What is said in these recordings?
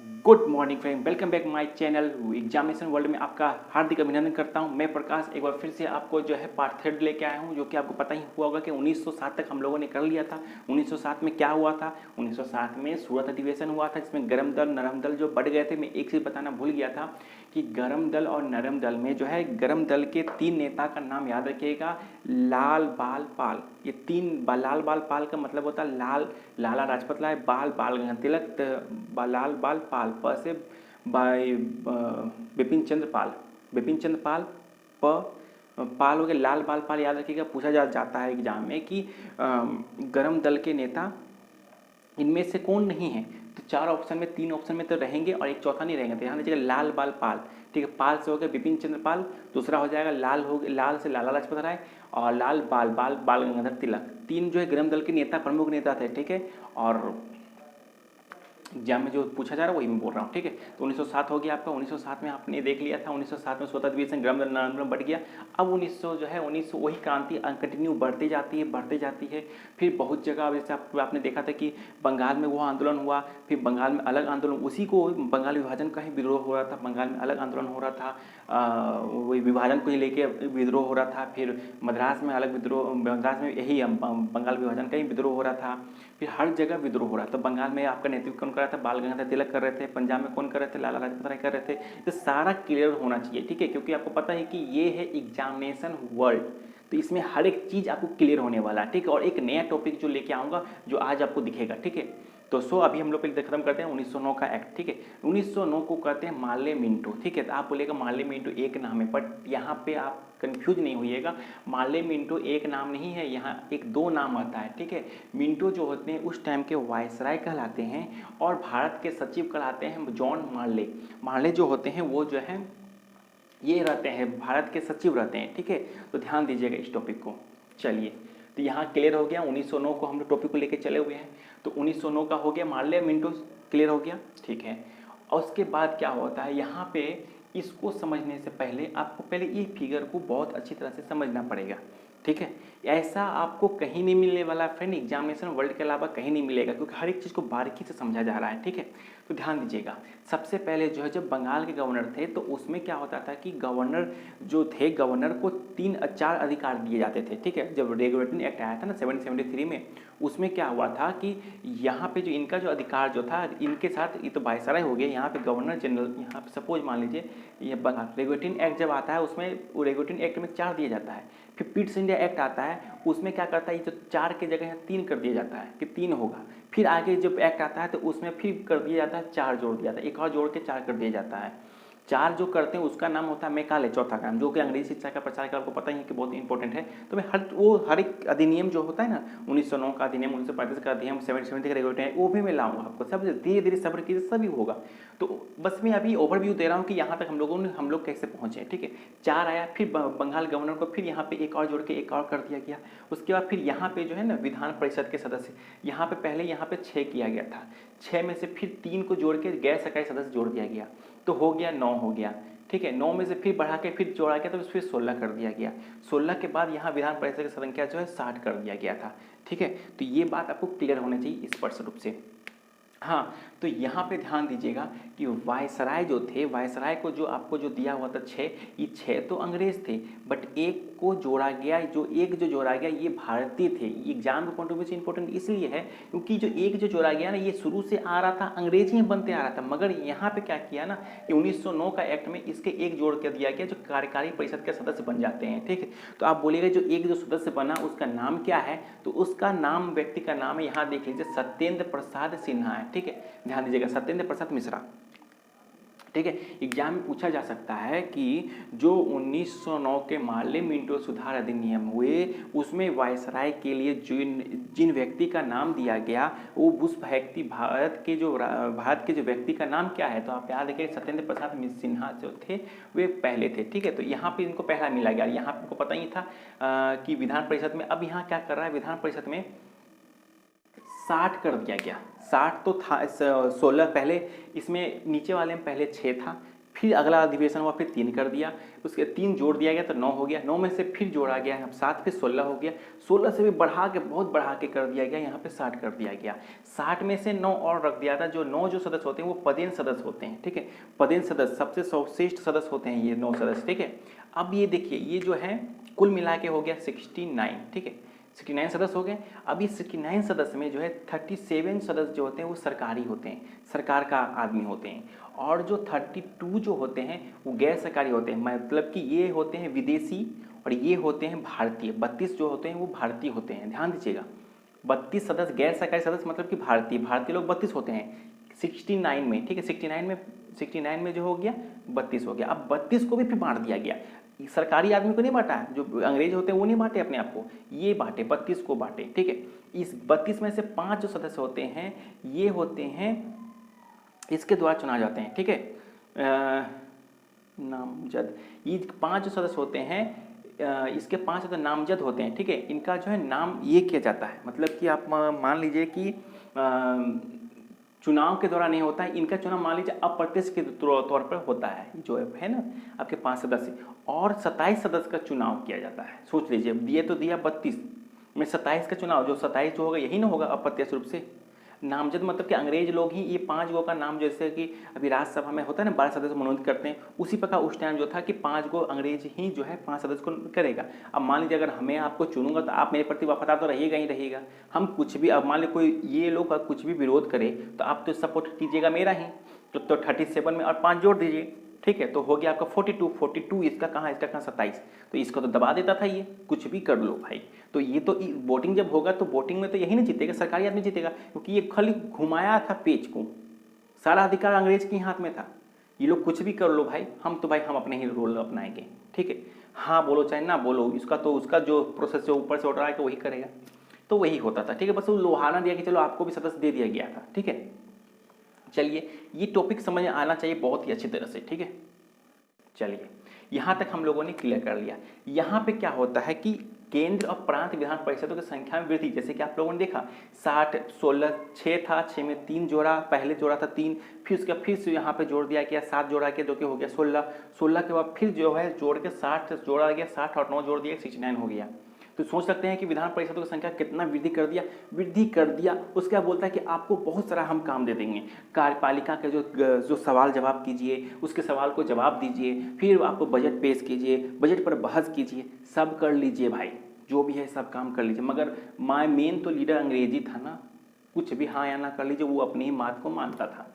Good morning friend, welcome back my channel examination world में आपका हार्दिक अभिनंदन करता हूं। मैं प्रकाश एक बार फिर से आपको जो है पार्ट थर्ड लेके आया हूं, जो कि आपको पता ही हुआ होगा कि 1907 तक हम लोगों ने कर लिया था। 1907 में क्या हुआ था? 1907 में सूरत अधिवेशन हुआ था, जिसमें गर्म दल नरम दल जो बढ़ गए थे। मैं एक चीज़ बताना भूल गया था कि गर्म दल और नरम दल में जो है, गर्म दल के तीन नेता का नाम याद रखिएगा। लाल बाल पाल, ये तीन लाल बाल पाल का मतलब होता है लाल लाला लाजपत राय, बाल बाल गंगाधर तिलक, लाल बाल पाल, प से बिपिन चंद्र पाल, बिपिन चंद्र पाल, प पाल हो गया। लाल बाल पाल याद रखिएगा, पूछा जाता है एग्जाम में कि गर्म दल के नेता इनमें से कौन नहीं है। तो चार ऑप्शन में तीन ऑप्शन में तो रहेंगे और एक चौथा नहीं रहेंगे। तो यहाँ लीजिएगा लाल बाल पाल, ठीक है। पाल से हो गया बिपिन चंद्र पाल, दूसरा हो जाएगा लाल, हो गया लाल से लाला लाजपत राय, और लाल बाल बाल बाल गंगाधर तिलक। तीन जो है गर्म दल के नेता, प्रमुख नेता थे, ठीक है। और एग्जाम में जो पूछा जा रहा है वही मैं बोल रहा हूँ, ठीक है। तो 1907 हो गया आपका। 1907 में आपने देख लिया था, 1907 में स्वतंत्र दिवस गर्म आंदोलन बढ़ गया। अब 1900 जो है 1900 वही क्रांति कंटिन्यू बढ़ती जाती है, बढ़ती जाती है। फिर बहुत जगह जैसे आपने देखा था कि बंगाल में वो आंदोलन हुआ, फिर बंगाल में अलग आंदोलन, उसी को बंगाल विभाजन का ही विद्रोह हो रहा था। बंगाल में अलग आंदोलन हो रहा था, वही विभाजन को ही लेके विद्रोह हो रहा था। फिर मद्रास में अलग विद्रोह, मद्रास में यही बंगाल विभाजन का ही विद्रोह हो रहा था। फिर हर जगह विद्रोह हो रहा था। बंगाल में आपका नेतृत्व कौन कर रहा था? बाल गंगाधर तिलक कर रहे थे। पंजाब में कौन कर रहे थे? लाला लाजपत राय कर रहे थे। तो सारा क्लियर होना चाहिए, ठीक है, क्योंकि आपको पता है कि ये है एग्जामिनेशन वर्ल्ड, तो इसमें हर एक चीज़ आपको क्लियर होने वाला है, ठीक है। और एक नया टॉपिक जो लेके आऊँगा, जो आज आपको दिखेगा, ठीक है। तो अभी हम लोग पहले खत्म करते हैं 1909 का एक्ट, ठीक है। 1909 को कहते हैं मार्ले मिंटो, ठीक है। तो आप बोलेगा मार्ले मिंटो एक नाम है, बट यहाँ पे आप कंफ्यूज नहीं होइएगा। मार्ले मिंटो एक नाम नहीं है, यहाँ एक दो नाम आता है, ठीक है। मिंटो जो होते हैं उस टाइम के वायसराय कहलाते हैं, और भारत के सचिव कहलाते हैं जॉन मार्ले। मार्ले जो होते हैं वो जो है ये रहते हैं, भारत के सचिव रहते हैं, ठीक है। तो ध्यान दीजिएगा इस टॉपिक को। चलिए, तो यहाँ क्लियर हो गया। 1909 को हम लोग टॉपिक को लेके चले हुए हैं। तो 1909 का हो गया, मार्ले मिंटो क्लियर हो गया, ठीक है। और उसके बाद क्या होता है, यहाँ पे इसको समझने से पहले आपको पहले ये फिगर को बहुत अच्छी तरह से समझना पड़ेगा, ठीक है। ऐसा आपको कहीं नहीं मिलने वाला फ्रेंड, एग्जामिनेशन वर्ल्ड के अलावा कहीं नहीं मिलेगा, क्योंकि हर एक चीज़ को बारीकी से समझा जा रहा है, ठीक है। तो ध्यान दीजिएगा, सबसे पहले जो है जब बंगाल के गवर्नर थे तो उसमें क्या होता था कि गवर्नर जो थे, गवर्नर को 3-4 अधिकार दिए जाते थे, ठीक है। जब रेगुलेटरी एक्ट आया था ना 1773 में, उसमें क्या हुआ था कि यहाँ पे जो इनका जो अधिकार जो था, इनके साथ ये तो वायसराय हो गया, यहाँ पे गवर्नर जनरल, यहाँ पे सपोज मान लीजिए ये बंगाल रेगुलेटरी एक्ट जब आता है, उसमें वो रेगुलेटरी एक्ट में 4 दिया जाता है। फिर पिट्स इंडिया एक्ट आता है, उसमें क्या करता है, ये जो 4 की जगह 3 कर दिया जाता है कि 3 होगा। फिर आगे जब एक्ट आता है तो उसमें फिर कर दिया जाता है 4 जोड़ दिया जाता है, एक और जोड़ के 4 कर दिया जाता है। 4 जो करते हैं उसका नाम होता है मेकाले, चौथा काम, जो कि अंग्रेजी शिक्षा का प्रचार का आपको पता ही है कि बहुत इंपॉर्टेंट है। तो मैं हर एक अधिनियम जो होता है ना, 1909 का अधिनियम, 1935 का अधिनियम, 1770 का रेगुलेटर है, वो भी मैं लाऊंगा आपको। सब धीरे धीरे सब्र कीजिए, सभी होगा। तो बस मैं अभी ओवरव्यू दे रहा हूँ कि यहाँ तक हम लोग कैसे पहुँचे, ठीक है। 4 आया, फिर बंगाल गवर्नर को फिर यहाँ पे एक और जोड़ के एक और कर दिया गया। उसके बाद फिर यहाँ पे जो है ना विधान परिषद के सदस्य, यहाँ पे पहले यहाँ पे 6 किया गया था। 6 में से फिर 3 को जोड़ के गैर सरकारी सदस्य जोड़ दिया गया, तो हो गया 9 हो गया, ठीक है। 9 में से फिर बढ़ा के फिर जोड़ा गया, तो फिर 16 कर दिया गया। 16 के बाद यहाँ विधान परिषद की संख्या जो है 60 कर दिया गया था, ठीक है। तो ये बात आपको क्लियर होनी चाहिए स्पष्ट रूप से। हाँ, तो यहाँ पे ध्यान दीजिएगा कि वायसराय जो थे, वायसराय को जो आपको जो दिया हुआ था 6, ये 6 तो अंग्रेज थे, बट एक को जोड़ा गया, जो जोड़ा गया ये भारतीय थे। एग्जाम का पॉइंट ऑफ व्यू से इंपॉर्टेंट इसलिए है क्योंकि जो जोड़ा गया ना, ये शुरू से आ रहा था, अंग्रेजी में बनते आ रहा था, मगर यहाँ पे क्या किया ना कि 1909 का एक्ट में इसके एक जोड़ कर दिया गया, जो कार्यकारी परिषद के सदस्य बन जाते हैं, ठीक है। तो आप बोलिएगा जो सदस्य बना उसका नाम क्या है, तो उसका नाम, व्यक्ति का नाम है, यहाँ देख लीजिए, सत्येंद्र प्रसाद सिन्हा है, ठीक है। ध्यान दीजिएगा, सत्येंद्र प्रसाद मिश्रा, ठीक है। एग्जाम में पूछा जा सकता है कि जो 1909 के मार्ले मिंटो सुधार अधिनियम हुए, उसमें वायसराय के लिए जिन व्यक्ति का नाम दिया गया, वो उस व्यक्ति भारत के जो व्यक्ति का नाम क्या है, तो आप याद रखिए सत्येंद्र प्रसाद सिन्हा जो थे वे पहले थे, ठीक है। तो यहाँ पे इनको पहला मिला गया। यहाँ पे इनको पता ही था कि विधान परिषद में, अब यहाँ क्या कर रहा है, विधान परिषद में 60 कर दिया गया। 60 तो था, 16 पहले, इसमें नीचे वाले में पहले 6 था, फिर अगला अधिवेशन हुआ, फिर 3 कर दिया, उसके 3 जोड़ दिया गया तो 9 हो गया, 9 में से फिर जोड़ा गया, अब 7 फिर 16 हो गया, 16 से भी बढ़ा के बहुत बढ़ा के कर दिया गया, यहाँ पे 60 कर दिया गया। 60 में से 9 और रख दिया था, जो 9 जो सदस्य होते हैं वो पदेन सदस्य होते हैं, ठीक है। पदेन सदस्य सबसे सर्वश्रेष्ठ सदस्य होते हैं ये 9 सदस्य, ठीक है। अब ये देखिए, ये जो है कुल मिला के हो गया 69, ठीक है, 69 सदस्य हो गए। अब इस 69 सदस्य में जो है 37 सदस्य जो होते हैं वो सरकारी होते हैं, सरकार का आदमी होते हैं, और जो 32 जो होते हैं वो गैर सरकारी होते हैं, मतलब कि ये होते हैं विदेशी और ये होते हैं भारतीय। 32 जो होते हैं वो भारतीय होते हैं, ध्यान दीजिएगा। 32 सदस्य गैर सरकारी सदस्य मतलब कि भारतीय लोग 32 होते हैं 69 में, ठीक है। 69 में जो हो गया 32 हो गया। अब 32 को भी फिर बांट दिया गया, सरकारी आदमी को नहीं बांटा है, जो अंग्रेज होते हैं वो नहीं बांटे अपने आप को, ये बांटे, 32 को बांटे, ठीक है। इस 32 में से 5 जो सदस्य होते हैं ये होते हैं इसके द्वारा चुना जाते हैं, ठीक है, नामजद। ये 5 जो सदस्य होते हैं इसके 5 तो नामजद होते हैं, ठीक है। इनका जो है नाम ये किया जाता है, मतलब कि आप मान लीजिए कि चुनाव के द्वारा नहीं होता है, इनका चुनाव मान लीजिए अप्रत्यक्ष के तौर पर होता है, जो है ना आपके 5 सदस्य, और 27 सदस्य का चुनाव किया जाता है। सोच लीजिए, दिए तो दिया 32 में 27 का चुनाव, जो 27 जो होगा यही ना होगा अप्रत्यक्ष रूप से। नामजद मतलब कि अंग्रेज लोग ही ये 5 गो का नाम, जैसे कि अभी राज्यसभा में होता है ना 12 सदस्य मनोनीत करते हैं, उसी प्रकार उस टाइम जो था कि 5 गो अंग्रेज ही जो है 5 सदस्य को करेगा। अब मान लीजिए अगर हमें आपको चुनूंगा तो आप मेरे प्रति वफादार तो रहिएगा ही रहिएगा। हम कुछ भी, अब मान लीजिए कोई ये लोग कुछ भी विरोध करे तो आप तो सपोर्ट कीजिएगा मेरा ही, तो 37 में और 5 जोड़ दीजिए, ठीक है, तो हो गया आपका 42 इसका कहाँ, इसका कहाँ 27, तो इसको तो दबा देता था ये, कुछ भी कर लो भाई। तो ये तो वोटिंग जब होगा तो वोटिंग में तो यही नहीं जीतेगा, सरकारी आदमी जीतेगा, क्योंकि ये खाली घुमाया था पेज को, सारा अधिकार अंग्रेज के हाथ में था। ये लोग कुछ भी कर लो भाई, हम तो भाई हम अपने ही रोल अपनाएंगे, ठीक है, हाँ बोलो चाहे ना बोलो, इसका तो उसका जो प्रोसेस जो ऊपर से ऑर्डर आएगा वही करेगा, तो वही होता था, ठीक है। बस वो लोहाना दिया कि चलो आपको भी सदस्य दे दिया गया था, ठीक है। चलिए, ये टॉपिक समझ आना चाहिए बहुत ही अच्छी तरह से, ठीक है। चलिए, यहाँ तक हम लोगों ने क्लियर कर लिया। यहाँ पे क्या होता है कि केंद्र और प्रांत विधान परिषदों की संख्या में वृद्धि, जैसे कि आप लोगों ने देखा 60 16 6 था, 6 में 3 जोड़ा, पहले जोड़ा था 3, फिर उसका फिर से यहाँ पे जोड़ दिया गया 7 जोड़ा गया, जो कि हो गया 16, 16 के बाद फिर जो है जोड़ के 60 जोड़ा गया, 60 और 9 जोड़ दिया 69 हो गया। तो सोच सकते हैं कि विधान परिषदों की संख्या कितना वृद्धि कर दिया। उसके बाद बोलता है कि आपको बहुत सारा हम काम दे देंगे, कार्यपालिका के जो सवाल जवाब कीजिए, उसके सवाल को जवाब दीजिए, फिर आपको बजट पेश कीजिए, बजट पर बहस कीजिए, सब कर लीजिए भाई, जो भी है सब काम कर लीजिए। मगर मेन तो लीडर अंग्रेजी था ना, कुछ भी हाँ या ना कर लीजिए, वो अपनी ही बात को मानता था,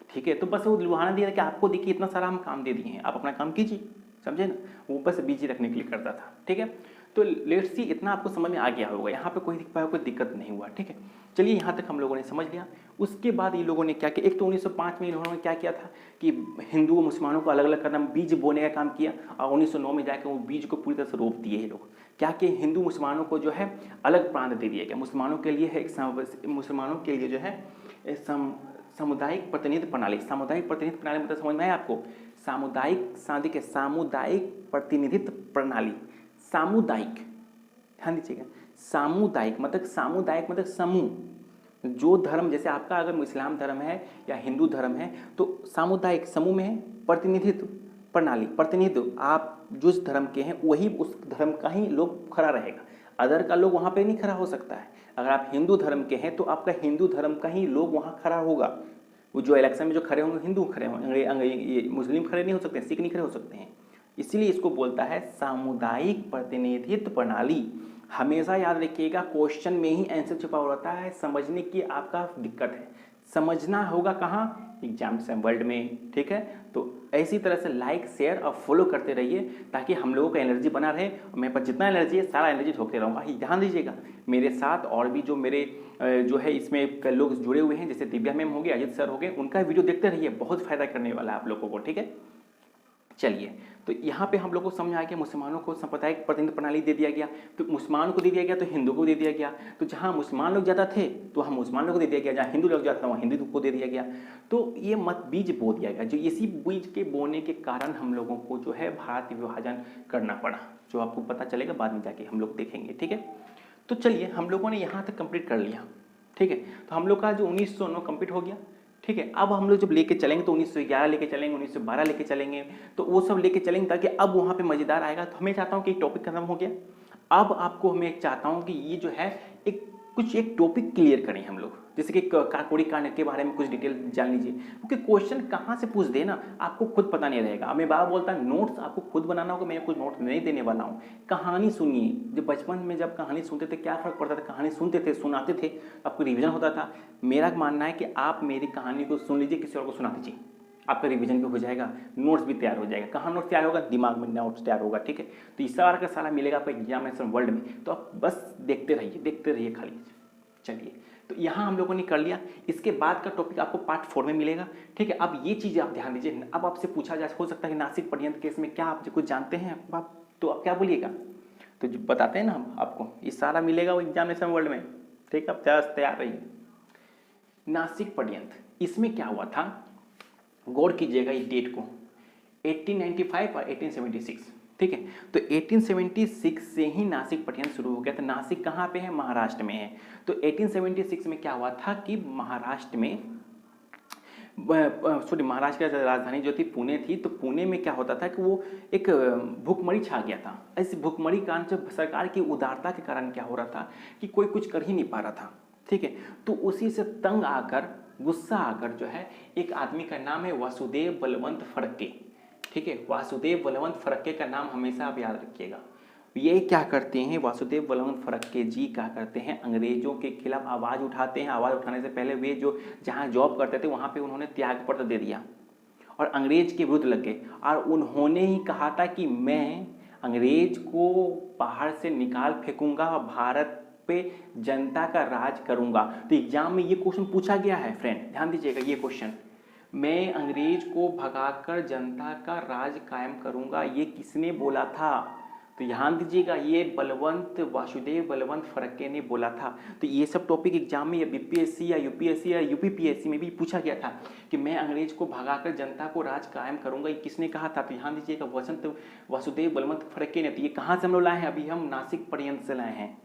ठीक है। तो बस वो लुभाना दिया कि आपको देखिए इतना सारा हम काम दे दिए हैं, आप अपना काम कीजिए, समझे ना, वो ऊपर से बिजी रखने के लिए करता था, ठीक है। तो लेट्स सी, इतना आपको समझ में आ गया होगा, यहाँ पे कोई दिक्कत नहीं हुआ, ठीक है। चलिए, यहाँ तक हम लोगों ने समझ लिया। उसके बाद ये लोगों ने क्या किया, एक तो 1905 में इन्होंने क्या किया था कि हिंदू और मुसलमानों को अलग अलग करना, बीज बोने का काम किया, और 1909 में जाकर वो बीज को पूरी तरह से रोप दिए ये लोग। क्या कि हिंदू मुसलमानों को जो है अलग प्रांत दे दिया गया, मुसलमानों के लिए है मुसलमानों के लिए जो है सामुदायिक प्रतिनिधि प्रणाली। सामुदायिक प्रतिनिधित्व प्रणाली मतलब समझ में आया आपको, सामुदायिक प्रतिनिधित्व प्रणाली, सामुदायिक, ध्यान दीजिएगा, सामुदायिक मतलब समूह, जो धर्म, जैसे आपका अगर इस्लाम धर्म है या हिंदू धर्म है तो सामुदायिक समूह में है, प्रतिनिधित्व प्रणाली, प्रतिनिधित्व आप जिस धर्म के हैं वही उस धर्म का ही लोग खड़ा रहेगा, अदर का लोग वहाँ पे नहीं खड़ा हो सकता है। अगर आप हिंदू धर्म के हैं तो आपका हिंदू धर्म का ही लोग वहाँ खड़ा होगा, वो जो इलेक्शन में जो खड़े होंगे हिंदू खड़े होंगे, मुस्लिम खड़े नहीं हो सकते, सिख नहीं खड़े हो सकते हैं, इसीलिए इसको बोलता है सामुदायिक प्रतिनिधित्व प्रणाली। हमेशा याद रखिएगा, क्वेश्चन में ही आंसर छुपा होता है, समझने की आपका दिक्कत है, समझना होगा कहाँ, एग्जाम से वर्ल्ड में, ठीक है। तो ऐसी तरह से लाइक शेयर और फॉलो करते रहिए ताकि हम लोगों का एनर्जी बना रहे, और मेरे पास जितना एनर्जी है सारा एनर्जी ठोकते रहूँगा। ध्यान दीजिएगा, मेरे साथ और भी जो मेरे जो है इसमें लोग जुड़े हुए हैं, जैसे दिव्या मैम हो गए, अजित सर हो गए, उनका वीडियो देखते रहिए, बहुत फायदा करने वाला है आप लोगों को, ठीक है। चलिए, तो यहाँ पे हम लोग को समझ आ गया, मुसलमानों को सांप्रदायिक प्रतिनिधित्व प्रणाली दे दिया गया, तो मुसलमानों को दे दिया गया तो हिंदू को दे दिया गया, तो जहाँ मुसलमान लोग ज़्यादा थे तो वहाँ मुसलमान लोग को दे दिया गया, जहाँ हिंदू लोग ज़्यादा था वहाँ हिंदू को दे दिया गया। तो ये मत बीज बो दिया गया, जो इसी बीज के बोने के कारण हम लोगों को जो है भारत विभाजन करना पड़ा, जो आपको पता चलेगा बाद में जाके हम लोग देखेंगे, ठीक है। तो चलिए, हम लोगों ने यहाँ तक कंप्लीट कर लिया, ठीक है। तो हम लोग का जो 1909 कंप्लीट हो गया, ठीक है। अब हम लोग जब लेके चलेंगे तो 1911 लेके चलेंगे, 1912 लेके चलेंगे, तो वो सब लेके चलेंगे ताकि अब वहाँ पे मज़ेदार आएगा। तो हमें चाहता हूँ कि टॉपिक खत्म हो गया, अब आपको मैं चाहता हूँ कि ये जो है एक टॉपिक क्लियर करें हम लोग, जैसे कि काकोड़ी कांड के बारे में कुछ डिटेल जान लीजिए, क्योंकि क्वेश्चन कहाँ से पूछ दे ना आपको खुद पता नहीं रहेगा। मैं बाबा बोलता है नोट्स आपको खुद बनाना होगा, मैं कुछ नोट्स नहीं देने वाला हूँ। कहानी सुनिए, जब बचपन में जब कहानी सुनते थे क्या फ़र्क पड़ता था, कहानी सुनते थे सुनाते थे आपको रिविजन होता था। मेरा मानना है कि आप मेरी कहानी को सुन लीजिए, किसी और को सुना दीजिए, आपका रिवीजन भी हो जाएगा, नोट्स भी तैयार हो जाएगा। कहाँ नोट्स तैयार होगा, दिमाग में नोट्स तैयार होगा, ठीक है। तो इस सारा का सारा मिलेगा आपको एग्जामिनेशन वर्ल्ड में, तो आप बस देखते रहिए खाली। चलिए, तो यहाँ हम लोगों ने कर लिया। इसके बाद का टॉपिक आपको पार्ट 4 में मिलेगा, ठीक है। अब ये चीज़ें आप ध्यान दीजिए। अब आपसे पूछा जा हो सकता है कि नासिक पर्यंत केस में क्या आप कुछ जानते हैं आप, तो आप क्या बोलिएगा, तो जो बताते हैं ना हम आपको, ये सारा मिलेगा वो एग्जामिनेशन वर्ल्ड में, ठीक है। आप तैयार रहिए। नासिक पर्यंत, इसमें क्या हुआ था, गौर कीजिएगा इस डेट को, 1895 और 1876, ठीक है। तो 1876 से ही नासिक पर्यंत शुरू हो गया था। नासिक कहाँ पे है, महाराष्ट्र में है। तो 1876 में क्या हुआ था कि महाराष्ट्र में महाराष्ट्र की राजधानी जो थी पुणे थी, तो पुणे में क्या होता था कि वो एक भूखमरी छा गया था। इस भूखमरी के कारण से सरकार की उदारता के कारण क्या हो रहा था कि कोई कुछ कर ही नहीं पा रहा था, ठीक है। तो उसी से तंग आकर, गुस्सा आकर जो है, एक आदमी का नाम है वासुदेव बलवंत फड़के, ठीक है। वासुदेव बलवंत फड़के का नाम हमेशा आप याद रखिएगा। ये क्या करते हैं, वासुदेव बलवंत फड़के जी क्या करते हैं, अंग्रेजों के खिलाफ आवाज़ उठाते हैं। आवाज़ उठाने से पहले वे जो जहाँ जॉब करते थे वहाँ पे उन्होंने त्याग पत्र दे दिया और अंग्रेज के विरुद्ध लग गए। और उन्होंने ही कहा था कि मैं अंग्रेज को बाहर से निकाल फेंकूंगा और भारत पे जनता का राज करूंगा। तो एग्जाम में ये क्वेश्चन पूछा गया है फ्रेंड, ध्यान दीजिएगा ये क्वेश्चन, मैं अंग्रेज को भगाकर जनता का राज कायम करूंगा, ये किसने बोला था। तो ध्यान दीजिएगा, ये वासुदेव बलवंत फड़के ने बोला था। तो ये सब टॉपिक एग्जाम में या बीपीएससी या यूपीएससी या यूपीपीएससी में भी पूछा गया था कि मैं अंग्रेज को भगाकर जनता को राज कायम करूंगा, ये किसने कहा था। तो ध्यान दीजिएगा, वासुदेव बलवंत फड़के ने। तो ये कहाँ से हम लोग लाए हैं, अभी हम नासिक पर्यंत से लाए हैं,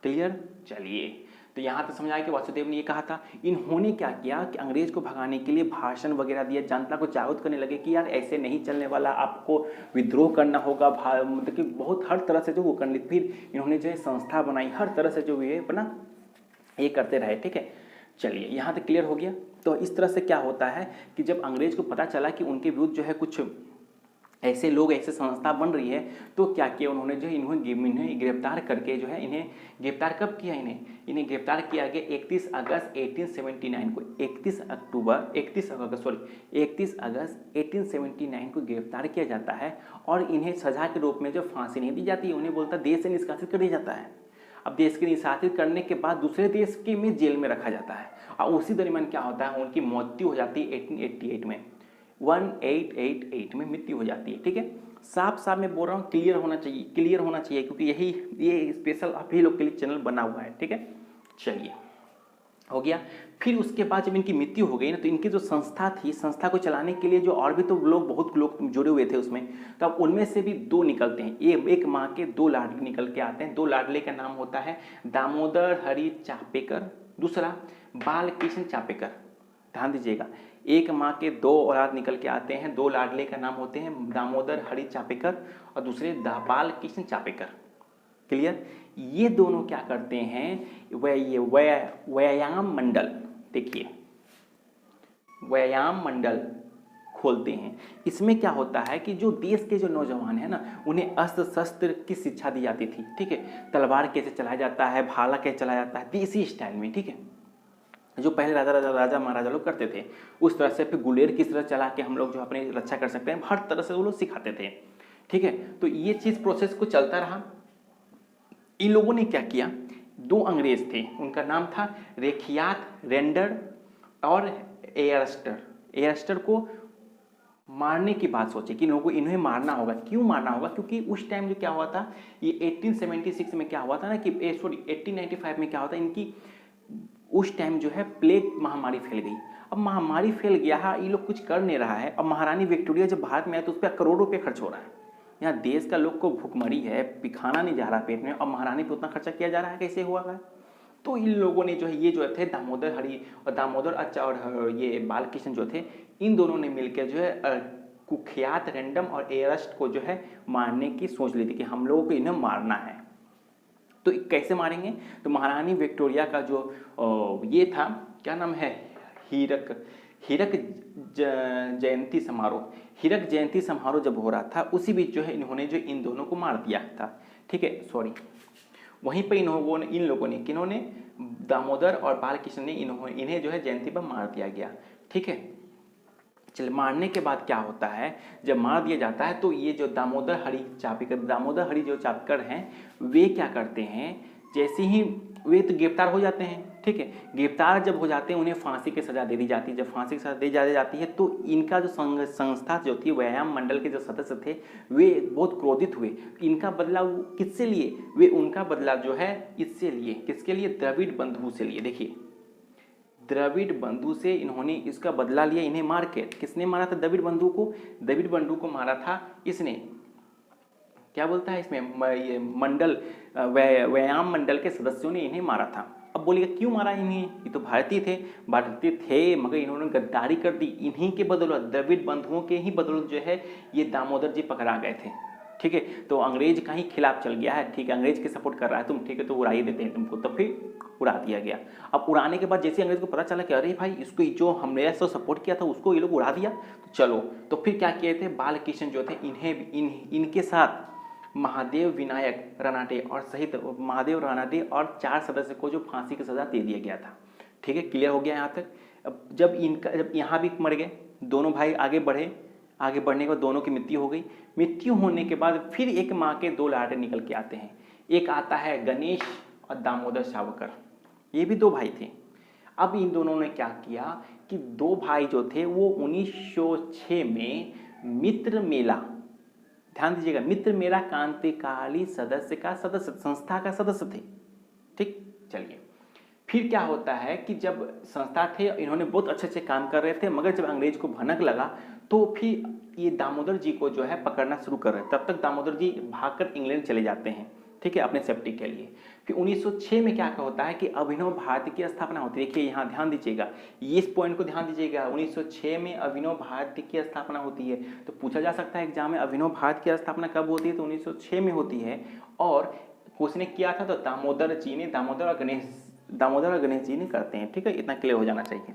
क्लियर। चलिए, तो यहाँ तो समझाया कि वासुदेव ने ये कहा था। इन्होंने क्या किया कि अंग्रेज को भगाने के लिए भाषण वगैरह दिया, जनता को जागरूक करने लगे कि यार ऐसे नहीं चलने वाला, आपको विद्रोह करना होगा, मतलब कि बहुत हर तरह से जो वो करने। फिर इन्होंने जो है संस्था बनाई, हर तरह से जो ये बना ये करते रहे, ठीक है। चलिए, यहाँ तक क्लियर हो गया। तो इस तरह से क्या होता है कि जब अंग्रेज को पता चला कि उनके विरुद्ध जो है कुछ ऐसे लोग, ऐसे संस्था बन रही है, तो क्या किया उन्होंने, जो इन्हें गिरफ्तार करके जो है, इन्हें गिरफ्तार कब किया, इन्हें गिरफ्तार किया गया 31 अगस्त 1879 को। 31 अगस्त 1879 को गिरफ्तार किया जाता है और इन्हें सजा के रूप में जो फांसी नहीं दी जाती है, उन्हें बोलता देश से निष्कासित कर दिया जाता है। अब देश के निष्कासित करने के बाद दूसरे देश के में जेल में रखा जाता है और उसी दरमियान क्या होता है, उनकी मृत्यु हो जाती है 1888 में, 1888 में मृत्यु हो जाती है, ठीक है। साफ मैं बोल रहा हूँ, क्लियर होना चाहिए क्योंकि ये स्पेशल आप ही लोग के लिए चैनल बना हुआ है, ठीक है। चलिए, हो गया। फिर उसके बाद जब इनकी मृत्यु हो गई ना, तो इनकी जो संस्था थी, संस्था को चलाने के लिए जो और भी तो बहुत लोग जुड़े हुए थे उसमें, तो अब उनमें से भी दो निकलते हैं। एक माँ के दो लाडले निकल के आते हैं। दो लाडले का नाम होता है दामोदर हरि चापेकर, दूसरा बालकृष्ण चापेकर। ध्यान दीजिएगा, एक माँ के दो औलाद निकल के आते हैं। दो लाडले का नाम होते हैं दामोदर हरि चापेकर और दूसरे बालकृष्ण चापेकर, क्लियर। ये दोनों क्या करते हैं, व्यायाम मंडल, देखिए व्यायाम मंडल खोलते हैं। इसमें क्या होता है कि जो देश के जो नौजवान है ना, उन्हें अस्त्र शस्त्र की शिक्षा दी जाती थी, ठीक है। तलवार कैसे चलाया जाता है, भाला कैसे चलाया जाता है, देसी स्टाइल में, ठीक है, जो पहले राजा महाराजा लोग करते थे उस तरह से। फिर गुलेर किस तरह चला के हम लोग जो अपनी रक्षा कर सकते हैं, हर तरह से वो लोग सिखाते थे, ठीक है। तो ये चीज़ प्रोसेस को चलता रहा। इन लोगों ने क्या किया, दो अंग्रेज थे, उनका नाम था रेखियात रेंडर और एयरस्टर को मारने की बात सोची कि लोगों को इन्हें मारना होगा। क्यों मारना होगा, क्योंकि उस टाइम जो क्या हुआ था, ये 1876 में क्या हुआ था ना कि 1895 में क्या होता है, इनकी उस टाइम जो है प्लेग महामारी फैल गई। अब महामारी फैल गया, ये लोग कुछ कर नहीं रहा है। अब महारानी विक्टोरिया जब भारत में आए तो उस पर करोड़ों रुपये खर्च हो रहा है। यहाँ देश का लोग को भूखमरी है, खाना नहीं जा रहा पेट में, और महारानी पे उतना खर्चा किया जा रहा है, कैसे हुआ है। तो इन लोगों ने जो है ये जो थे दामोदर हरि और दामोदर अच्छा और ये बालकृष्ण जो थे, इन दोनों ने मिलकर जो है कुख्यात रैंडम और एरस्ट को जो है मारने की सोच ली थी कि हम लोगों को इन्हें मारना है। तो कैसे मारेंगे? तो महारानी विक्टोरिया का जो ये था, क्या नाम है, हीरक जयंती समारोह, हीरक जयंती समारोह जब हो रहा था उसी बीच जो है इन्होंने जो इन दोनों को मार दिया था। ठीक है, सॉरी, वहीं पर इन लोगों ने, किन्होंने, दामोदर और बालकृष्ण ने इन्हें जो है जयंती पर मार दिया गया। ठीक है, चलिए, मारने के बाद क्या होता है, जब मार दिया जाता है तो ये जो दामोदर हरि जो चापकर हैं वे क्या करते हैं, जैसे ही वे तो गिरफ्तार हो जाते हैं। ठीक है, गिरफ्तार जब हो जाते हैं उन्हें फांसी की सज़ा दे दी जाती है। जब फांसी की सज़ा दी जाती है तो इनका जो संस्था जो थी, व्यायाम मंडल के जो सदस्य थे, वे बहुत क्रोधित हुए। इनका बदला किससे लिए? वे उनका बदला जो है इससे लिए, किसके लिए? द्रविड़ बंधु से लिए। देखिए, द्रविड़ बंधु से इन्होंने इसका बदला लिया, इन्हें मार के। किसने मारा था द्रविड़ बंधु को? द्रविड़ बंधु को मारा था इसने, क्या बोलता है इसमें, ये मंडल, व्यायाम मंडल के सदस्यों ने इन्हें मारा था। अब बोलिएगा क्यों मारा इन्हें? ये तो भारतीय थे मगर इन्होंने गद्दारी कर दी। इन्हीं के बदौलत, द्रविड़ बंधुओं के ही बदौलत जो है ये दामोदर जी पकड़ा गए थे। ठीक है, तो अंग्रेज का ही खिलाफ चल गया है। ठीक है, अंग्रेज के सपोर्ट कर रहा है तुम, ठीक है, तो उड़ा ही देते हैं तुमको, तो फिर उड़ा दिया गया। अब उड़ाने के बाद जैसे अंग्रेज को पता चला कि अरे भाई, इसको जो हमने तो सपोर्ट किया था उसको ये लोग उड़ा दिया, तो चलो, तो फिर क्या किए थे, बालकृष्ण जो थे इनके साथ महादेव विनायक रानाडे और सहित महादेव रानाडे और 4 सदस्य को जो फांसी की सजा दे दिया गया था। ठीक है, क्लियर हो गया यहाँ तक। अब जब यहाँ भी मर गए दोनों भाई, आगे बढ़ने के बाद दोनों की मृत्यु हो गई। मृत्यु होने के बाद फिर एक माँ के 2 लाडले निकल के आते हैं। एक आता है गणेश और दामोदर सावरकर, ये भी 2 भाई थे। अब इन दोनों ने क्या किया कि 2 भाई जो थे वो 1906 में मित्र मेला, ध्यान दीजिएगा, मित्र मेला क्रांतिकारी संस्था का सदस्य थे। ठीक, चलिए, फिर क्या होता है कि जब संस्था थे, इन्होंने बहुत अच्छे काम कर रहे थे, मगर जब अंग्रेज को भनक लगा तो फिर ये दामोदर जी को जो है पकड़ना शुरू कर रहे हैं। तब तक दामोदर जी भागकर इंग्लैंड चले जाते हैं। ठीक है, अपने सेफ्टी के लिए। फिर 1906 में क्या होता है कि अभिनव भारती की स्थापना होती है। देखिए यहाँ ध्यान दीजिएगा, इस पॉइंट को ध्यान दीजिएगा, 1906 में अभिनव भारती की स्थापना होती है। तो पूछा जा सकता है एग्जाम में, अभिनव भारत की स्थापना कब होती है? तो 1906 में होती है। और किसने किया था? तो दामोदर और गणेश जी ने करते हैं। ठीक है, इतना क्लियर हो जाना चाहिए।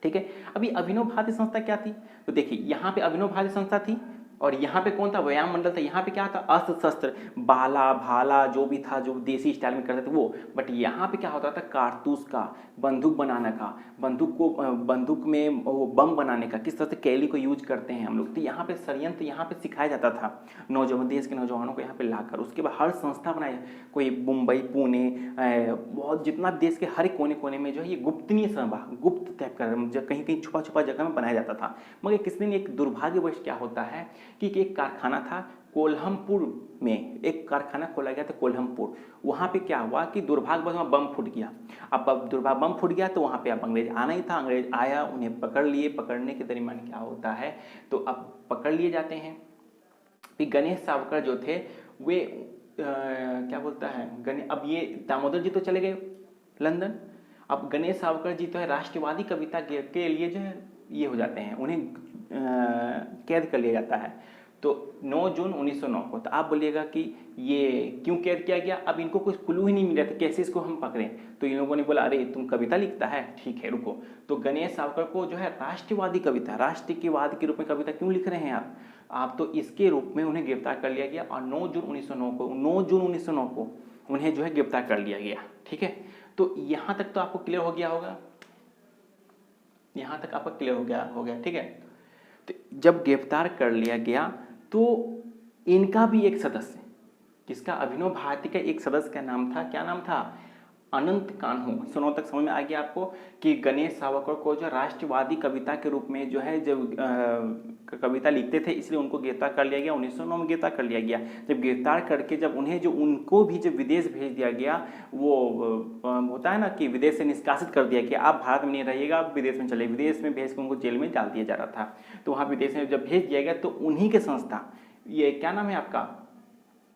ठीक है, अभी अभिनव भारती संस्था क्या थी? तो देखिए, यहाँ पे अभिनव भारती संस्था थी और यहाँ पे कौन था? व्यायाम मंडल था। यहाँ पे क्या था? अस्त्र शस्त्र, बाला भाला जो भी था, जो देसी स्टाइल में करते थे वो। बट यहाँ पे क्या होता था? कारतूस का, बंदूक बनाने का, बंदूक में वो बम बनाने का, किस तरह से कैली को यूज करते हैं हम लोग। तो यहाँ पे षड्यंत्र यहाँ पे सिखाया जाता था देश के नौजवानों को यहाँ पे लाकर। उसके बाद हर संस्था बनाई, कोई मुंबई, पुणे, बहुत जितना देश के हर कोने कोने में जो है ये गुप्तनीय सभा, गुप्त टाइप का, कहीं कहीं छुपा छुपा जगह में बनाया जाता था। मगर किस दिन एक दुर्भाग्यवश क्या होता है कि एक कारखाना था कोल्हामपुर में, एक कारखाना खोला गया था कोल्हामपुर। वहाँ पे क्या हुआ कि दुर्भाग्यवश वहाँ बम फूट गया। अब दुर्भाग्य बम फूट गया तो वहाँ पे अब अंग्रेज आना ही था। अंग्रेज आया, उन्हें पकड़ लिए। पकड़ने के दरमियान क्या होता है, तो अब पकड़ लिए जाते हैं। फिर गणेश सावरकर जो थे वे क्या बोलता है, अब ये दामोदर जी तो चले गए लंदन। अब गणेश सावरकर जी तो है राष्ट्रवादी कविता के लिए जो है ये हो जाते हैं, उन्हें कैद कर लिया जाता है। तो 9 जून 1909 को। तो आप बोलिएगा कि ये क्यों कैद किया गया? अब इनको कुछ क्लू ही नहीं मिला था कैसे इसको हम पकड़ें। तो इन लोगों ने बोला अरे तुम कविता लिखता है, ठीक है रुको। तो गणेश सावरकर को जो है राष्ट्रवादी कविता, राष्ट्रवाद के रूप में कविता क्यों लिख रहे हैं आप तो इसके रूप में उन्हें गिरफ्तार कर लिया गया और 9 जून 1909 को उन्हें जो है गिरफ्तार कर लिया गया। ठीक है, तो यहाँ तक तो आपको क्लियर हो गया होगा, यहाँ तक आपका क्लियर हो गया। ठीक है, तो जब गिरफ्तार कर लिया गया तो इनका भी एक सदस्य, किसका? अभिनव भारती का एक सदस्य का नाम था, क्या नाम था? अनंत कान्हू। सुनो तक समझ में आ गया आपको कि गणेश सावरकर को जो राष्ट्रवादी कविता के रूप में जो है जब कविता लिखते थे इसलिए उनको गिरफ्तार कर लिया गया। 1909 में गिरफ्तार कर लिया गया। जब गिरफ्तार करके जब उन्हें जो उनको भी जब विदेश भेज दिया गया, वो होता है ना कि विदेश से निष्कासित कर दिया कि आप भारत में नहीं रहिएगा, आप विदेश में चले। विदेश में भेज कर उनको जेल में डाल दिया जा रहा था। तो वहाँ विदेश में जब भेज दिया गया तो उन्हीं के संस्था, ये क्या नाम है आपका,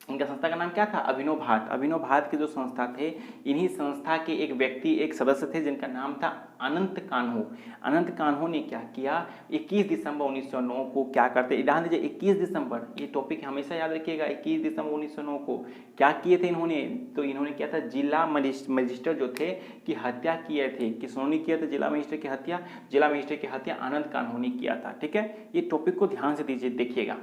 इनका संस्था का नाम क्या था? अभिनव भाट। अभिनव भाट के जो संस्था थे, इन्हीं संस्था के एक व्यक्ति, एक सदस्य थे जिनका नाम था अनंत कान्हो। अनंत कान्हो ने क्या किया, 21 दिसंबर 1909 को क्या करते, ध्यान दीजिए 21 दिसंबर, ये टॉपिक हमेशा याद रखिएगा। 21 दिसंबर 1909 को क्या किए थे इन्होंने, तो इन्होंने क्या था, जिला मजिस्ट्रेट जो थे की हत्या किए थे। किसने किया था? जिला मजिस्ट्रेट की हत्या, जिला मजिस्ट्रेट की हत्या अनंत कान्हो ने किया था। ठीक है, ये टॉपिक को ध्यान से दीजिए, देखिएगा।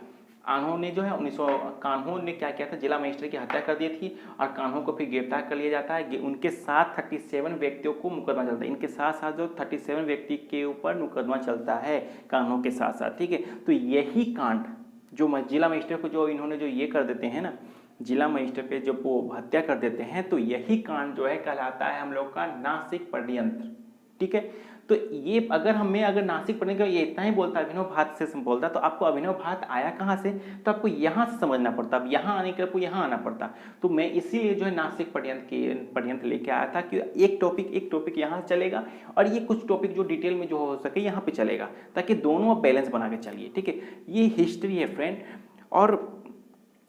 कान्हो ने जो है 1900 कान्हो ने क्या किया था, जिला मजिस्ट्रेट की हत्या कर दी थी और कान्हो को फिर गिरफ्तार कर लिया जाता है। उनके साथ 37 व्यक्तियों को मुकदमा चलता है। इनके साथ साथ जो 37 व्यक्ति के ऊपर मुकदमा चलता है कान्हो के साथ साथ। ठीक है, तो यही कांड जो जिला मजिस्ट्रेट को जो इन्होंने जो ये कर देते हैं ना, जिला मजिस्ट्रेट पे जब वो हत्या कर देते हैं, तो यही कांड जो है कहलाता है हम लोग का नासिक षड्यंत्र। ठीक है, तो ये अगर नासिक पढ़ने का ये इतना ही बोलता, अभिनव भाट से बोलता, तो आपको अभिनव भाट आया कहाँ से, तो आपको यहाँ से समझना पड़ता। अब यहाँ आने के आपको यहाँ आना पड़ता। तो मैं इसीलिए जो है नासिक षड्यंत्र लेके आया था कि एक टॉपिक यहाँ से चलेगा और ये कुछ टॉपिक जो डिटेल में जो हो सके यहाँ पे चलेगा, ताकि दोनों आप बैलेंस बना के चलिए। ठीक है, ये हिस्ट्री है फ्रेंड। और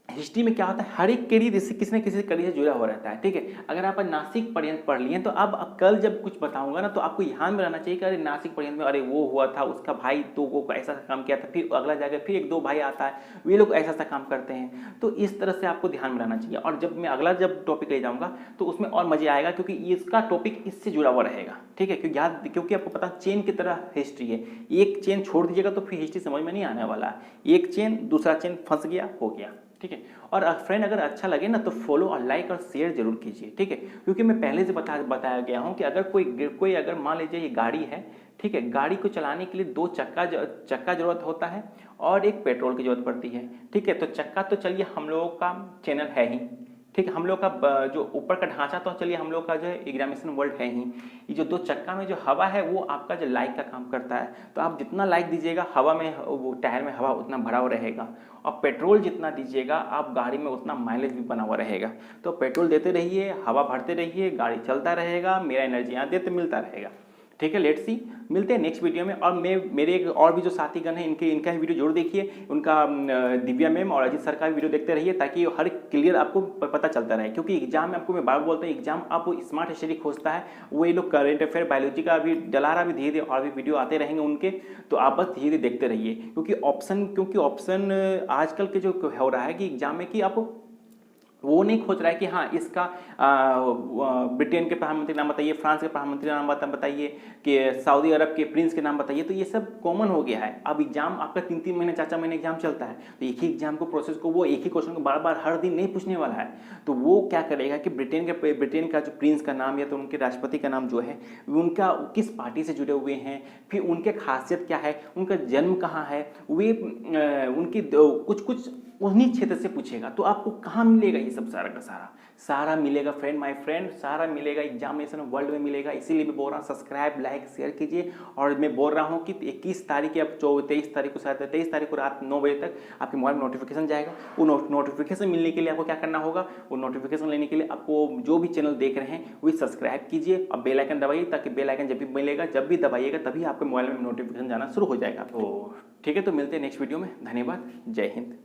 हिस्ट्री में क्या होता है, हर एक करियर इससे किसी न किसी करियर से जुड़ा हुआ रहता है। ठीक है, अगर आप नासिक षड्यंत्र पढ़ लिए तो अब कल जब कुछ बताऊंगा ना, तो आपको ध्यान में रहना चाहिए कि अरे नासिक षड्यंत्र में अरे वो हुआ था, उसका भाई तो वो ऐसा काम किया था, फिर अगला जाकर फिर एक दो भाई आता है, वे लोग ऐसा काम करते हैं। तो इस तरह से आपको ध्यान में रहना चाहिए। और जब मैं अगला टॉपिक ले जाऊंगा तो उसमें और मजे आएगा, क्योंकि इसका टॉपिक इससे जुड़ा हुआ रहेगा। ठीक है, क्योंकि आपको पता चेन की तरह हिस्ट्री है, एक चेन छोड़ दीजिएगा तो फिर हिस्ट्री समझ में नहीं आने वाला। एक चेन दूसरा चेन फंस गया, हो गया। ठीक है, और फ्रेंड अगर अच्छा लगे ना तो फॉलो और लाइक और शेयर जरूर कीजिए। ठीक है, क्योंकि मैं पहले से बताया गया हूं कि अगर कोई अगर मान लीजिए ये गाड़ी है, ठीक है, गाड़ी को चलाने के लिए 2 चक्का जरूरत होता है और एक पेट्रोल की जरूरत पड़ती है। ठीक है, तो चक्का तो चलिए हम लोगों का चैनल है ही। ठीक है, हम लोग का जो ऊपर का ढांचा तो चलिए हम लोग का जो है एग्जामिनेशन वर्ल्ड है ही। ये जो 2 चक्का में जो हवा है वो आपका जो लाइक का काम करता है। तो आप जितना लाइक दीजिएगा हवा में, वो टायर में हवा उतना भरा हुआ रहेगा, और पेट्रोल जितना दीजिएगा आप गाड़ी में उतना माइलेज भी बना हुआ रहेगा। तो पेट्रोल देते रहिए, हवा भरते रहिए, गाड़ी चलता रहेगा, मेरा एनर्जी यहाँ देते मिलता रहेगा। ठीक है, लेट्स सी, मिलते हैं नेक्स्ट वीडियो में। और मेरे एक और भी जो साथीगण हैं इनका वीडियो जरूर देखिए, उनका दिव्या मैम और अजीत सर का वीडियो देखते रहिए, ताकि हर क्लियर आपको पता चलता रहे। क्योंकि एग्जाम में आपको मैं बार बोलता हूँ, एग्जाम आप स्मार्ट हिस्ट्री खोजता है, वो ये लोग करेंट अफेयर बायोलॉजी का भी डला रहा, भी धीरे धीरे और भी वीडियो आते रहेंगे उनके, तो आप बस धीरे धीरे देखते रहिए। क्योंकि ऑप्शन आजकल के जो हो रहा है कि एग्जाम में कि आप वो नहीं खोज रहा है कि हाँ इसका ब्रिटेन के प्रधानमंत्री नाम बताइए, फ्रांस के प्रधानमंत्री नाम बताइए, कि सऊदी अरब के प्रिंस के नाम बताइए। तो ये सब कॉमन हो गया है। अब एग्जाम आपका 3-3 महीने 4-4 महीने एग्जाम चलता है, तो एक ही एग्जाम को प्रोसेस को वो एक ही क्वेश्चन को बार बार हर दिन नहीं पूछने वाला है। तो वो क्या करेगा कि ब्रिटेन का जो प्रिंस का नाम या तो उनके राष्ट्रपति का नाम जो है, उनका किस पार्टी से जुड़े हुए हैं, फिर उनके खासियत क्या है, उनका जन्म कहाँ है, वे उनकी कुछ उन्हीं क्षेत्र से पूछेगा। तो आपको कहाँ मिलेगा ये सब सारा का सारा मिलेगा फ्रेंड, माय फ्रेंड, सारा मिलेगा एग्जामिनेशन वर्ल्ड में मिलेगा। इसीलिए मैं बोल रहा हूँ सब्सक्राइब लाइक शेयर कीजिए। और मैं बोल रहा हूँ कि 21 तारीख या 23 तारीख को, शायद 23 तारीख को रात 9 बजे तक आपके मोबाइल में नोटिफिकेशन जाएगा। वो नोटिफिकेशन मिलने के लिए आपको क्या करना होगा, वो नोटिफिकेशन लेने के लिए आपको जो भी चैनल देख रहे हैं वही सब्सक्राइब कीजिए और बेल आइकन दबाइए, ताकि बेल आइकन जब भी मिलेगा, जब भी दबाइएगा तभी आपके मोबाइल में नोटिफिकेशन जाना शुरू हो जाएगा। तो ठीक है, तो मिलते हैं नेक्स्ट वीडियो में। धन्यवाद, जय हिंद।